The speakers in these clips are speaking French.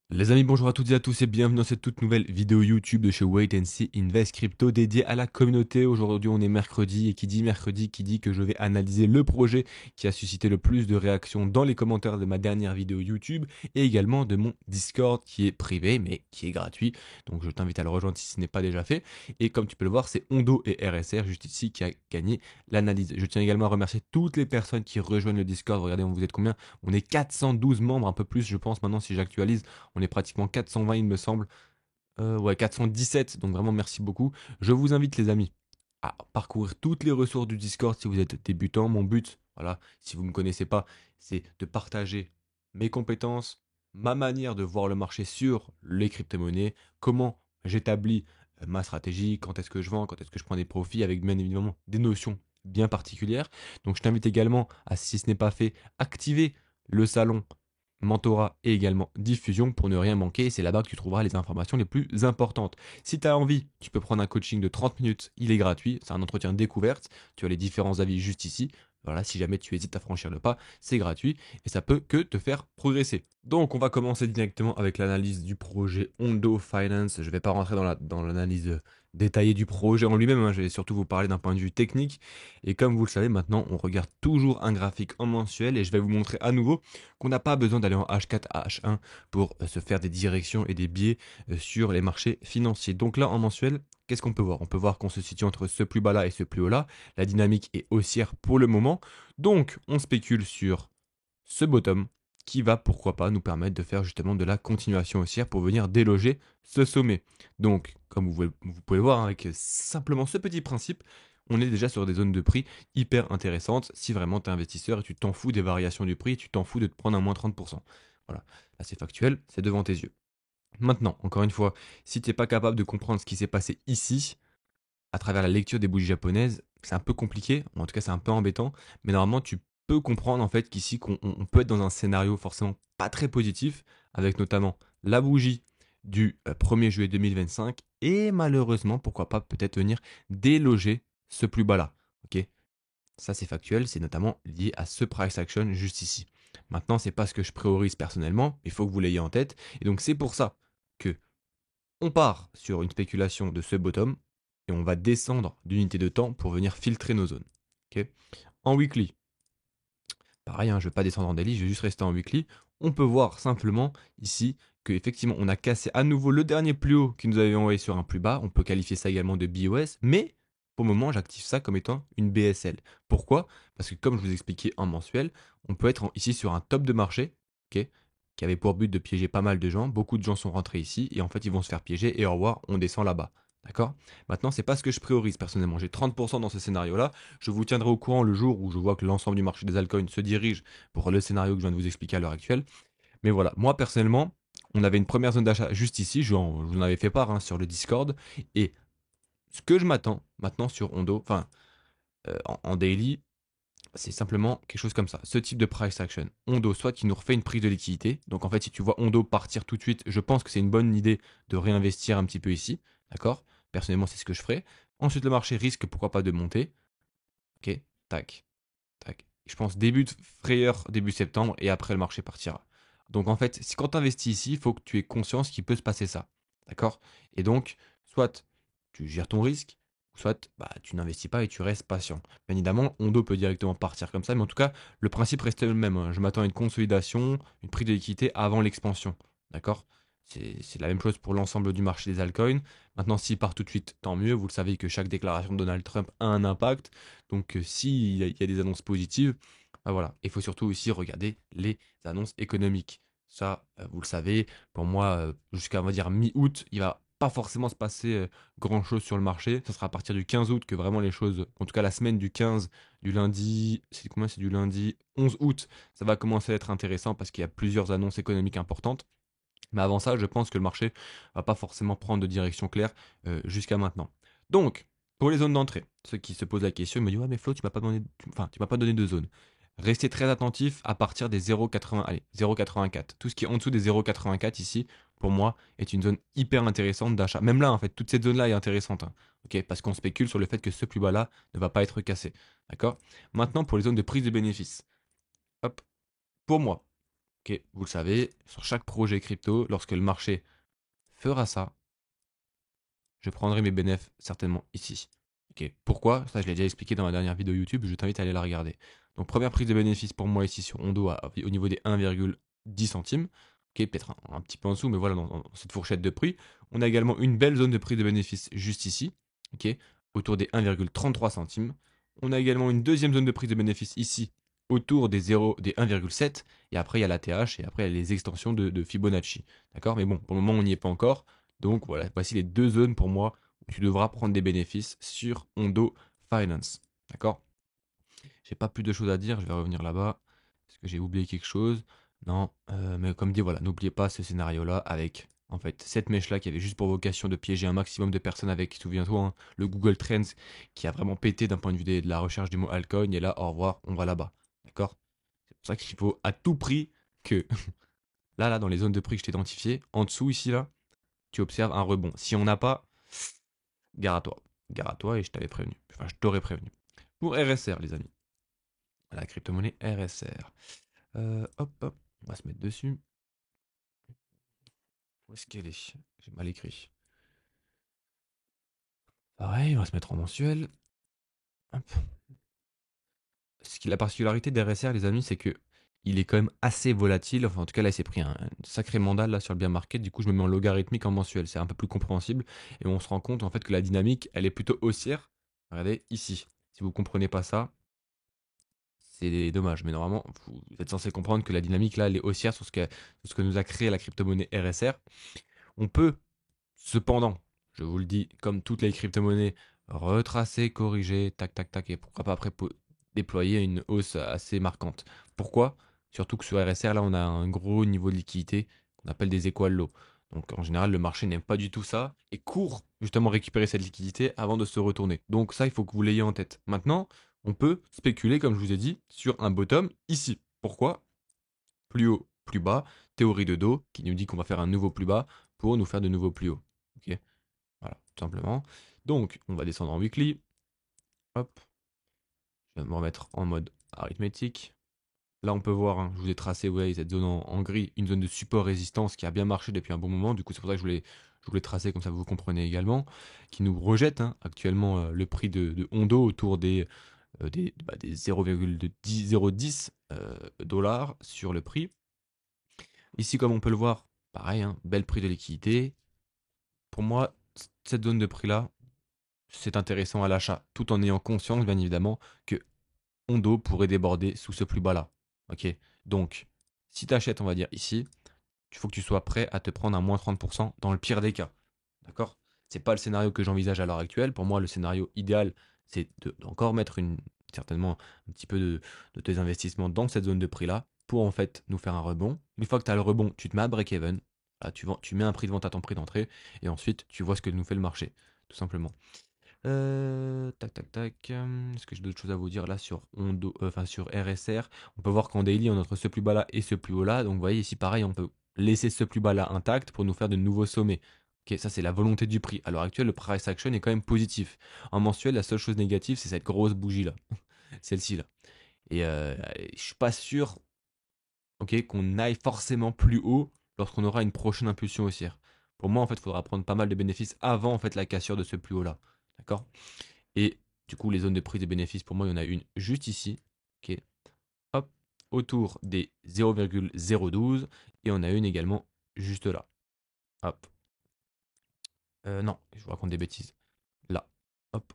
Les amis, bonjour à toutes et à tous et bienvenue dans cette toute nouvelle vidéo YouTube de chez Wait and See Invest Crypto dédiée à la communauté. Aujourd'hui, on est mercredi et qui dit mercredi, qui dit que je vais analyser le projet qui a suscité le plus de réactions dans les commentaires de ma dernière vidéo YouTube et également de mon Discord qui est privé mais qui est gratuit. Donc je t'invite à le rejoindre si ce n'est pas déjà fait. Et comme tu peux le voir, c'est Ondo et RSR juste ici qui a gagné l'analyse. Je tiens également à remercier toutes les personnes qui rejoignent le Discord. Regardez, vous êtes combien? On est 412 membres, un peu plus je pense maintenant si j'actualise. On est pratiquement 420, il me semble. Ouais, 417. Donc vraiment, merci beaucoup. Je vous invite, les amis, à parcourir toutes les ressources du Discord si vous êtes débutant. Mon but, voilà, si vous ne me connaissez pas, c'est de partager mes compétences, ma manière de voir le marché sur les crypto-monnaies, comment j'établis ma stratégie, quand est-ce que je vends, quand est-ce que je prends des profits, avec bien évidemment des notions bien particulières. Donc je t'invite également à, si ce n'est pas fait, activer le salon mentorat et également diffusion pour ne rien manquer. C'est là-bas que tu trouveras les informations les plus importantes. Si tu as envie, tu peux prendre un coaching de 30 minutes, il est gratuit, c'est un entretien découverte, tu as les différents avis juste ici. Voilà, si jamais tu hésites à franchir le pas, c'est gratuit et ça peut que te faire progresser. Donc on va commencer directement avec l'analyse du projet Ondo Finance. Je ne vais pas rentrer dans l'analyse détaillée du projet en lui-même, hein. Je vais surtout vous parler d'un point de vue technique. Et comme vous le savez maintenant, on regarde toujours un graphique en mensuel et je vais vous montrer à nouveau qu'on n'a pas besoin d'aller en H4 à H1 pour se faire des directions et des biais sur les marchés financiers. Donc là, en mensuel, qu'est-ce qu'on peut voir? On peut voir qu'on se situe entre ce plus bas là et ce plus haut là. La dynamique est haussière pour le moment. Donc, on spécule sur ce bottom qui va, pourquoi pas, nous permettre de faire justement de la continuation haussière pour venir déloger ce sommet. Donc, comme vous pouvez voir, hein, avec simplement ce petit principe, on est déjà sur des zones de prix hyper intéressantes si vraiment tu es investisseur et tu t'en fous des variations du prix, tu t'en fous de te prendre un moins 30%. Voilà, là c'est factuel, c'est devant tes yeux. Maintenant, encore une fois, si tu n'es pas capable de comprendre ce qui s'est passé ici, à travers la lecture des bougies japonaises, c'est un peu compliqué, ou en tout cas c'est un peu embêtant, mais normalement tu peux comprendre en fait qu'ici on peut être dans un scénario forcément pas très positif, avec notamment la bougie du 1er juillet 2025, et malheureusement, pourquoi pas peut-être venir déloger ce plus bas là. Ok, ça c'est factuel, c'est notamment lié à ce price action juste ici. Maintenant, c'est pas ce que je priorise personnellement, il faut que vous l'ayez en tête, et donc c'est pour ça que on part sur une spéculation de ce bottom et on va descendre d'unité de temps pour venir filtrer nos zones. Ok, en weekly, pareil, hein, je ne vais pas descendre en daily, je vais juste rester en weekly. On peut voir simplement ici qu'effectivement on a cassé à nouveau le dernier plus haut qui nous avait envoyé sur un plus bas. On peut qualifier ça également de BOS, mais pour le moment j'active ça comme étant une BSL. Pourquoi? Parce que comme je vous expliquais en mensuel, on peut être ici sur un top de marché, ok, qui avait pour but de piéger pas mal de gens. Beaucoup de gens sont rentrés ici et en fait ils vont se faire piéger et au revoir, on descend là-bas. D'accord? Maintenant, c'est pas ce que je priorise personnellement. J'ai 30% dans ce scénario-là. Je vous tiendrai au courant le jour où je vois que l'ensemble du marché des altcoins se dirige pour le scénario que je viens de vous expliquer à l'heure actuelle. Mais voilà, moi personnellement, on avait une première zone d'achat juste ici, je vous en avais fait part, hein, sur le Discord. Et ce que je m'attends maintenant sur Ondo, enfin en daily, c'est simplement quelque chose comme ça. Ce type de price action. Ondo, soit qui nous refait une prise de liquidité. Donc en fait, si tu vois Ondo partir tout de suite, je pense que c'est une bonne idée de réinvestir un petit peu ici. D'accord? Personnellement, c'est ce que je ferai. Ensuite, le marché risque, pourquoi pas, de monter. Ok, tac, tac. Je pense début de frayeur, début septembre, et après le marché partira. Donc en fait, si quand tu investis ici, il faut que tu aies conscience qu'il peut se passer ça. D'accord? Et donc, soit tu gères ton risque, soit bah, tu n'investis pas et tu restes patient. Bien évidemment, Ondo peut directement partir comme ça, mais en tout cas, le principe reste le même, hein. Je m'attends à une consolidation, une prise de liquidité avant l'expansion. D'accord? C'est la même chose pour l'ensemble du marché des altcoins. Maintenant, s'il part tout de suite, tant mieux. Vous le savez que chaque déclaration de Donald Trump a un impact. Donc, s'il y a des annonces positives, bah voilà. Il faut surtout aussi regarder les annonces économiques. Ça, vous le savez, pour moi, jusqu'à, on va dire, mi-août, il va pas forcément se passer grand-chose sur le marché. Ça sera à partir du 15 août que vraiment les choses, en tout cas la semaine du 15, du lundi, c'est combien? C'est du lundi 11 août, ça va commencer à être intéressant parce qu'il y a plusieurs annonces économiques importantes. Mais avant ça, je pense que le marché va pas forcément prendre de direction claire jusqu'à maintenant. Donc, pour les zones d'entrée, ceux qui se posent la question, ils me disent ouais mais Flo, tu m'as pas donné de zone. Restez très attentif à partir des 0,80, allez, 0,84. Tout ce qui est en dessous des 0,84 ici, pour moi, est une zone hyper intéressante d'achat. Même là, en fait, toute cette zone-là est intéressante, hein. Ok, parce qu'on spécule sur le fait que ce plus bas-là ne va pas être cassé. D'accord? Maintenant, pour les zones de prise de bénéfices. Hop, pour moi. Ok, vous le savez, sur chaque projet crypto, lorsque le marché fera ça, je prendrai mes bénéfices certainement ici. Ok, pourquoi? Ça, je l'ai déjà expliqué dans la dernière vidéo YouTube, je t'invite à aller la regarder. Donc, première prise de bénéfice pour moi ici sur Ondo au niveau des 1,10 centimes. Ok, peut-être un petit peu en dessous, mais voilà, dans cette fourchette de prix. On a également une belle zone de prise de bénéfice juste ici, ok, autour des 1,33 centimes. On a également une deuxième zone de prise de bénéfice ici, autour des 1,7. Et après, il y a la TH et après, il y a les extensions de Fibonacci. D'accord? Mais bon, pour le moment, on n'y est pas encore. Donc voilà, voici les deux zones pour moi où tu devras prendre des bénéfices sur Ondo Finance. D'accord? J'ai pas plus de choses à dire, je vais revenir là-bas. Est-ce que j'ai oublié quelque chose? Non, mais comme dit, voilà, n'oubliez pas ce scénario-là avec, en fait, cette mèche-là qui avait juste pour vocation de piéger un maximum de personnes avec, souviens-toi, hein, le Google Trends qui a vraiment pété d'un point de vue de la recherche du mot altcoin. Et là, au revoir, on va là-bas. D'accord? C'est pour ça qu'il faut à tout prix que, là, dans les zones de prix que je t'ai identifiées, en dessous, ici, là, tu observes un rebond. Si on n'a pas, gare à toi. Gare à toi et je t'avais prévenu. Enfin, je t'aurais prévenu. Pour RSR, les amis. La crypto-monnaie RSR. Hop, hop, on va se mettre dessus. Où est-ce qu'elle est? J'ai mal écrit. Pareil, on va se mettre en mensuel. Hop. La particularité d'RSR, les amis, c'est que il est quand même assez volatile. Enfin, en tout cas, là, il s'est pris un sacré mandat là sur le bear market. Du coup, je me mets en logarithmique en mensuel. C'est un peu plus compréhensible. Et on se rend compte en fait que la dynamique, elle est plutôt haussière. Regardez ici. Si vous comprenez pas ça, c'est dommage. Mais normalement, vous êtes censé comprendre que la dynamique là, elle est haussière sur ce que nous a créé la crypto-monnaie RSR. On peut cependant, je vous le dis, comme toutes les crypto-monnaies, retracer, corriger, tac, tac, tac, et pourquoi pas après déployer une hausse assez marquante. Pourquoi? Surtout que sur RSR, là, on a un gros niveau de liquidité qu'on appelle des equal low. Donc en général, le marché n'aime pas du tout ça et court justement récupérer cette liquidité avant de se retourner. Donc ça, il faut que vous l'ayez en tête. Maintenant, on peut spéculer, comme je vous ai dit, sur un bottom ici. Pourquoi? Plus haut, plus bas, théorie de dos qui nous dit qu'on va faire un nouveau plus bas pour nous faire de nouveaux plus hauts. Ok, voilà, tout simplement. Donc, on va descendre en weekly. Hop, je vais me remettre en mode arithmétique. Là, on peut voir, hein, je vous ai tracé, ouais, cette zone en gris, une zone de support-résistance qui a bien marché depuis un bon moment. Du coup, c'est pour ça que je voulais tracer comme ça vous comprenez également, qui nous rejette hein, actuellement le prix de Hondo autour des 0,10 dollars sur le prix. Ici, comme on peut le voir, pareil, hein, bel prix de liquidité. Pour moi, cette zone de prix-là, c'est intéressant à l'achat, tout en ayant conscience, bien évidemment, que Hondo pourrait déborder sous ce plus bas-là. Ok. Donc, si tu achètes, on va dire ici, il faut que tu sois prêt à te prendre un moins 30% dans le pire des cas. D'accord? C'est pas le scénario que j'envisage à l'heure actuelle. Pour moi, le scénario idéal, c'est d'encore mettre certainement un petit peu de tes investissements dans cette zone de prix-là pour en fait nous faire un rebond. Une fois que tu as le rebond, tu te mets à break-even. Là, tu mets un prix de vente à ton prix d'entrée et ensuite tu vois ce que nous fait le marché, tout simplement. Tac, tac, tac. Est-ce que j'ai d'autres choses à vous dire là sur enfin sur RSR? On peut voir qu'en daily, on a entre ce plus bas là et ce plus haut là. Donc, vous voyez ici, pareil, on peut laisser ce plus bas là intact pour nous faire de nouveaux sommets. Ok, ça c'est la volonté du prix. À l'heure actuelle, le price action est quand même positif. En mensuel, la seule chose négative, c'est cette grosse bougie là, celle-ci là. Et je suis pas sûr, ok, qu'on aille forcément plus haut lorsqu'on aura une prochaine impulsion haussière. Pour moi, en fait, il faudra prendre pas mal de bénéfices avant en fait la cassure de ce plus haut là. D'accord? Et du coup, les zones de prise des bénéfices, pour moi, il y en a une juste ici, ok, hop, autour des 0,012, et on a une également juste là, hop. Non, je vous raconte des bêtises. Là, hop,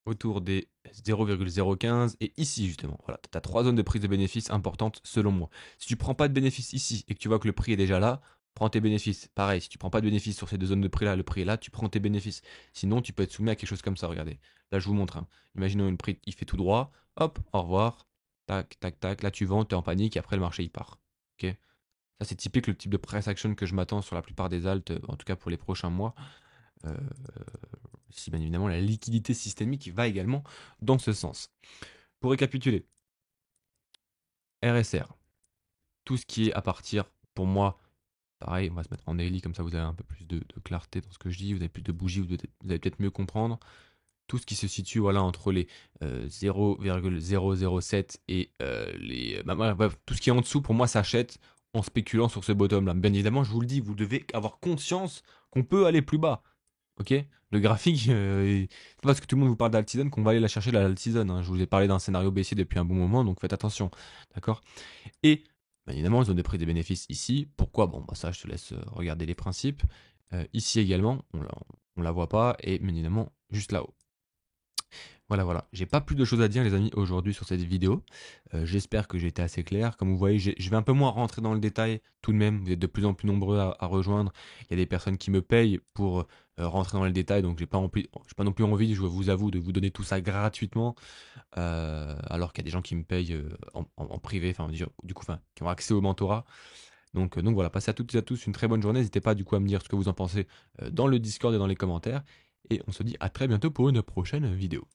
autour des 0,015, et ici justement. Voilà, tu as trois zones de prise de bénéfices importantes selon moi. Si tu prends pas de bénéfices ici et que tu vois que le prix est déjà là, prends tes bénéfices. Pareil, si tu prends pas de bénéfices sur ces deux zones de prix là, le prix est là, tu prends tes bénéfices. Sinon, tu peux être soumis à quelque chose comme ça. Regardez. Là, je vous montre. Hein. Imaginons une prix, il fait tout droit. Hop, au revoir. Tac, tac, tac. Là, tu vends, tu es en panique et après, le marché, il part. Ok. Ça, c'est typique le type de price action que je m'attends sur la plupart des alts, en tout cas pour les prochains mois. Euh, si bien évidemment la liquidité systémique va également dans ce sens. Pour récapituler, RSR, tout ce qui est à partir, pour moi, pareil, on va se mettre en daily, comme ça vous avez un peu plus de clarté dans ce que je dis, vous avez plus de bougies, vous allez peut-être mieux comprendre. tout ce qui se situe voilà, entre les 0,007 et bref, tout ce qui est en dessous, pour moi, s'achète en spéculant sur ce bottom là. Bien évidemment, je vous le dis, vous devez avoir conscience qu'on peut aller plus bas. Ok? Le graphique, c'est pas parce que tout le monde vous parle d'alt-season qu'on va aller la chercher la alt-season, hein. Je vous ai parlé d'un scénario baissier depuis un bon moment, donc faites attention. D'accord? Et bien évidemment, zone de prix des bénéfices ici. Pourquoi? Bon, bah ça, je te laisse regarder les principes. Ici également, on la voit pas, et bien évidemment, juste là-haut. Voilà, voilà. J'ai pas plus de choses à dire, les amis, aujourd'hui sur cette vidéo. J'espère que j'ai été assez clair. Comme vous voyez, je vais un peu moins rentrer dans le détail tout de même. Vous êtes de plus en plus nombreux à rejoindre. Il y a des personnes qui me payent pour rentrer dans le détail, donc j'ai pas non plus envie, je vous avoue, de vous donner tout ça gratuitement, alors qu'il y a des gens qui me payent en privé, enfin, du coup, enfin, qui ont accès au mentorat. Donc voilà, passez à toutes et à tous une très bonne journée. N'hésitez pas du coup à me dire ce que vous en pensez dans le Discord et dans les commentaires. Et on se dit à très bientôt pour une prochaine vidéo.